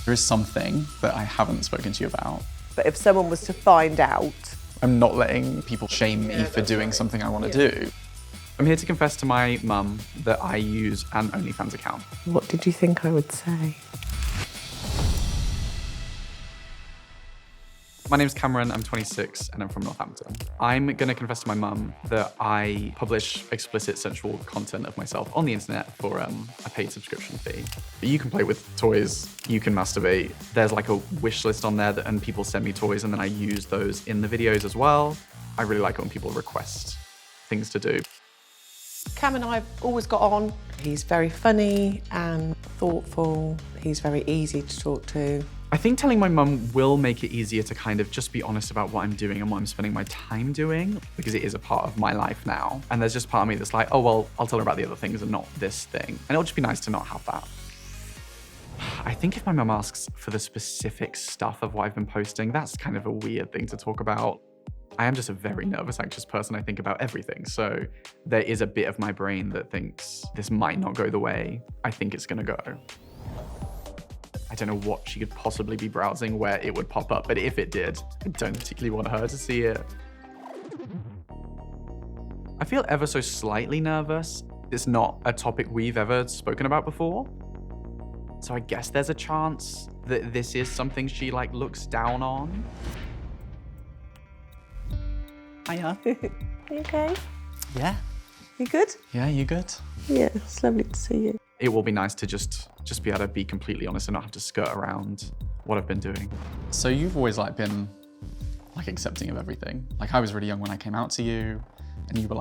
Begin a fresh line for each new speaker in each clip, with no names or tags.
There is something that I haven't spoken to you about.
But if someone was to find out...
I'm not letting people shame me for doing something I want to do. I'm here to confess to my mum that I use an OnlyFans account.
What did you think I would say?
My name's Cameron, I'm 26 and I'm from Northampton. I'm gonna confess to my mum that I publish explicit sensual content of myself on the internet for a paid subscription fee. But you can play with toys, you can masturbate. There's like a wish list on there and people send me toys and then I use those in the videos as well. I really like it when people request things to do.
Cam and I have always got on. He's very funny and thoughtful. He's very easy to talk to.
I think telling my mum will make it easier to kind of just be honest about what I'm doing and what I'm spending my time doing, because it is a part of my life now. And there's just part of me that's like, oh, well, I'll tell her about the other things and not this thing. And it'll just be nice to not have that. I think if my mum asks for the specific stuff of what I've been posting, that's kind of a weird thing to talk about. I am just a very nervous, anxious person. I think about everything. So there is a bit of my brain that thinks this might not go the way I think it's gonna go. I don't know what she could possibly be browsing where it would pop up, but if it did, I don't particularly want her to see it. I feel ever so slightly nervous. It's not a topic we've ever spoken about before. So I guess there's a chance that this is something she like looks down on. Hiya.
You okay?
Yeah.
You good?
Yeah, you good?
Yeah, it's lovely to see you.
It will be nice to just be able to be completely honest and not have to skirt around what I've been doing. So you've always been accepting of everything. I was really young when I came out to you and you were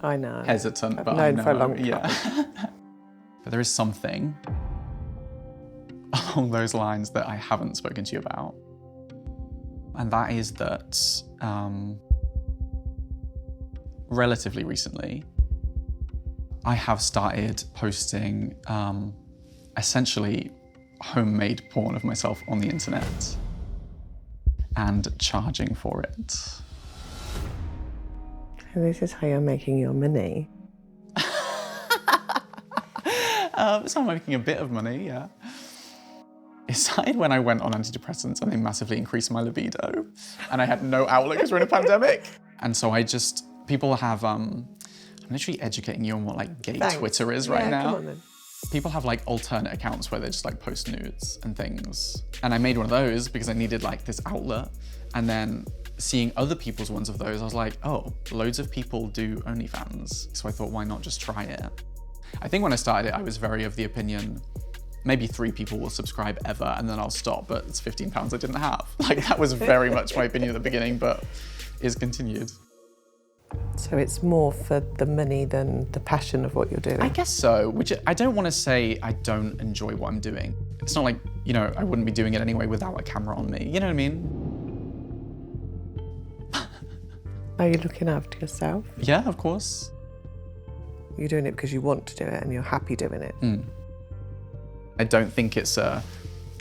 I know.
Hesitant,
I've
but
known
I know.
for a long time.
Yeah. But there is something along those lines that I haven't spoken to you about. And that is that relatively recently, I have started posting essentially homemade porn of myself on the internet and charging for it.
And this is how you're making your money.
So I'm making a bit of money, yeah. It started when I went on antidepressants and they massively increased my libido and I had no outlet because we're in a pandemic. And so people have, I'm literally educating you on what gay
Thanks.
Twitter is right now.
Come on then.
People have alternate accounts where they just post nudes and things. And I made one of those because I needed this outlet. And then seeing other people's ones of those, I was like, oh, loads of people do OnlyFans. So I thought, why not just try it? I think when I started it, I was very of the opinion, maybe 3 people will subscribe ever and then I'll stop, but it's £15 I didn't have. That was very much my opinion at the beginning, but is continued.
So it's more for the money than the passion of what you're doing?
I guess so, which I don't want to say I don't enjoy what I'm doing. It's not I wouldn't be doing it anyway without a camera on me. You know what I mean?
Are you looking after yourself?
Yeah, of course.
You're doing it because you want to do it and you're happy doing it.
I don't think it's a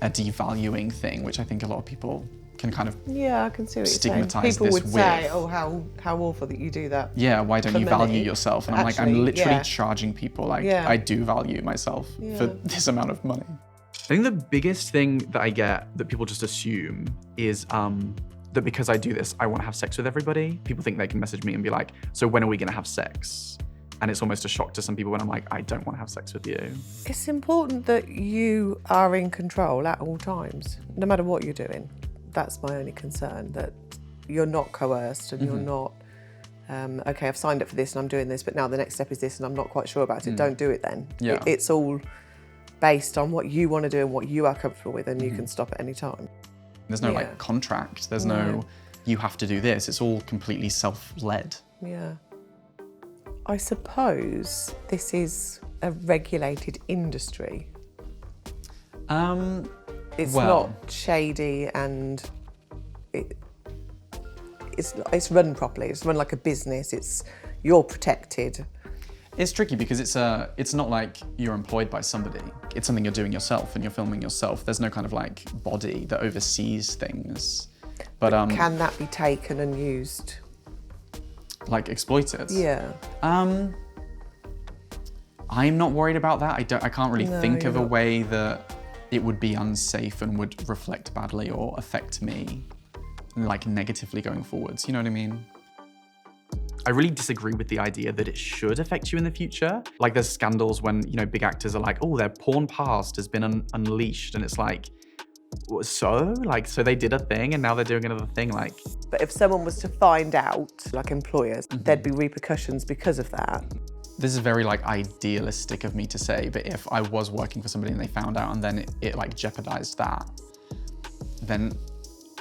devaluing thing, which I think a lot of people can kind of
I can see what you're saying.
stigmatise
People
this
would say,
with.
oh, how awful that you do that.
Yeah, why don't
for
you
money.
value yourself? And
Actually,
I'm literally
yeah.
charging people
Yeah.
I do value myself for
Yeah.
this amount of money. I think the biggest thing that I get that people just assume is that because I do this, I want to have sex with everybody. People think they can message me and be like, so when are we gonna have sex? And it's almost a shock to some people when I'm like, I don't want to have sex with you.
It's important that you are in control at all times, no matter what you're doing. That's my only concern, that you're not coerced and you're not, okay, I've signed up for this and I'm doing this, but now the next step is this and I'm not quite sure about it. Don't do it then.
Yeah.
It's all based on what you want to do and what you are comfortable with, and you can stop at any time.
There's no
Yeah.
contract. There's no, you have to do this. It's all completely self-led.
Yeah. I suppose this is a regulated industry. It's
well,
not shady and it's run properly. It's run like a business. You're protected.
It's tricky because it's not like you're employed by somebody. It's something you're doing yourself and you're filming yourself. There's no kind of body that oversees things. But
Can that be taken and used?
Exploited?
Yeah.
I'm not worried about that. I can't really
No,
think
you're
of a
not.
way that it would be unsafe and would reflect badly or affect me, like, negatively going forwards. You know what I mean? I really disagree with the idea that it should affect you in the future. Like, there's scandals when, you know, big actors are like, oh, their porn past has been unleashed. And it's like, so? Like, so they did a thing and now they're doing another thing, like.
But if someone was to find out, like employers, there'd be repercussions because of that.
This is very, like, idealistic of me to say, but if I was working for somebody and they found out and then it like jeopardized that, then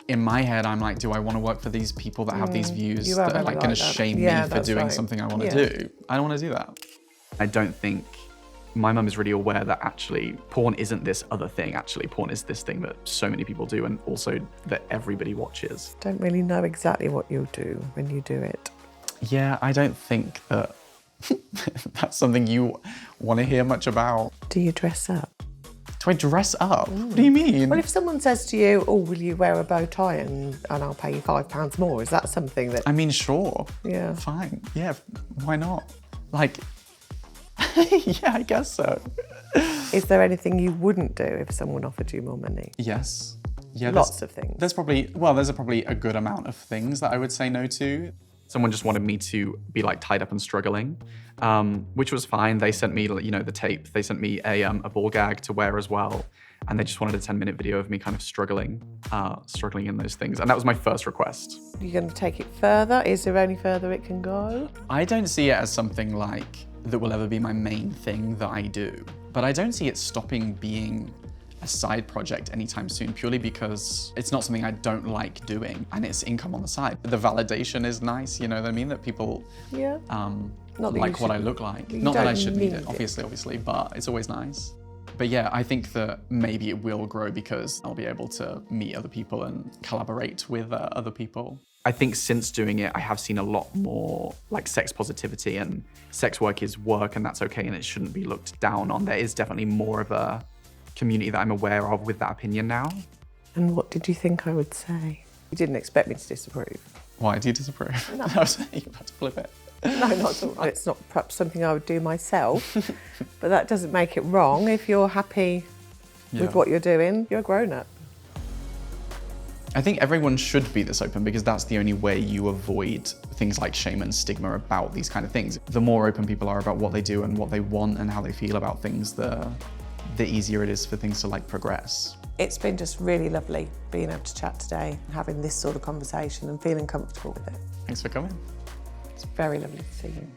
in my head, I'm like, do I want to work for these people that have these views that are like going to shame me for doing something I want to do? I don't want to do that. I don't think my mum is really aware that actually porn isn't this other thing. Actually, porn is this thing that so many people do and also that everybody watches.
Don't really know exactly what you'll do when you do it.
Yeah, I don't think that that's something you want to hear much about.
Do you dress up?
Do I dress up? What do you mean?
Well, if someone says to you, oh, will you wear a bow tie and I'll pay you £5 more, is that something that...
I mean, sure.
Yeah.
Fine. Yeah, why not? Like, yeah, I guess so.
Is there anything you wouldn't do if someone offered you more money?
Yes. Yeah,
lots of things.
There's probably a good amount of things that I would say no to. Someone just wanted me to be like tied up and struggling, which was fine. They sent me, you know, the tape. They sent me a ball gag to wear as well. And they just wanted a 10-minute video of me kind of struggling in those things. And that was my first request.
You're going to take it further? Is there any further it can go?
I don't see it as something like that will ever be my main thing that I do. But I don't see it stopping being a side project anytime soon, purely because it's not something I don't like doing and it's income on the side. The validation is nice, you know what I mean? That people like what I look like. Not that I should need it, obviously, but it's always nice. But yeah, I think that maybe it will grow because I'll be able to meet other people and collaborate with other people. I think since doing it, I have seen a lot more like sex positivity, and sex work is work and that's okay and it shouldn't be looked down on. There is definitely more of a community that I'm aware of with that opinion now.
And what did you think I would say? You didn't expect me to disapprove.
Why do you disapprove?
No.
I was saying you had to flip it.
No, not at all. It's not perhaps something I would do myself, but that doesn't make it wrong. If you're happy with what you're doing, you're a grown-up.
I think everyone should be this open because that's the only way you avoid things like shame and stigma about these kind of things. The more open people are about what they do and what they want and how they feel about things, the easier it is for things to like progress.
It's been just really lovely being able to chat today, having this sort of conversation and feeling comfortable with it.
Thanks for coming.
It's very lovely to see you.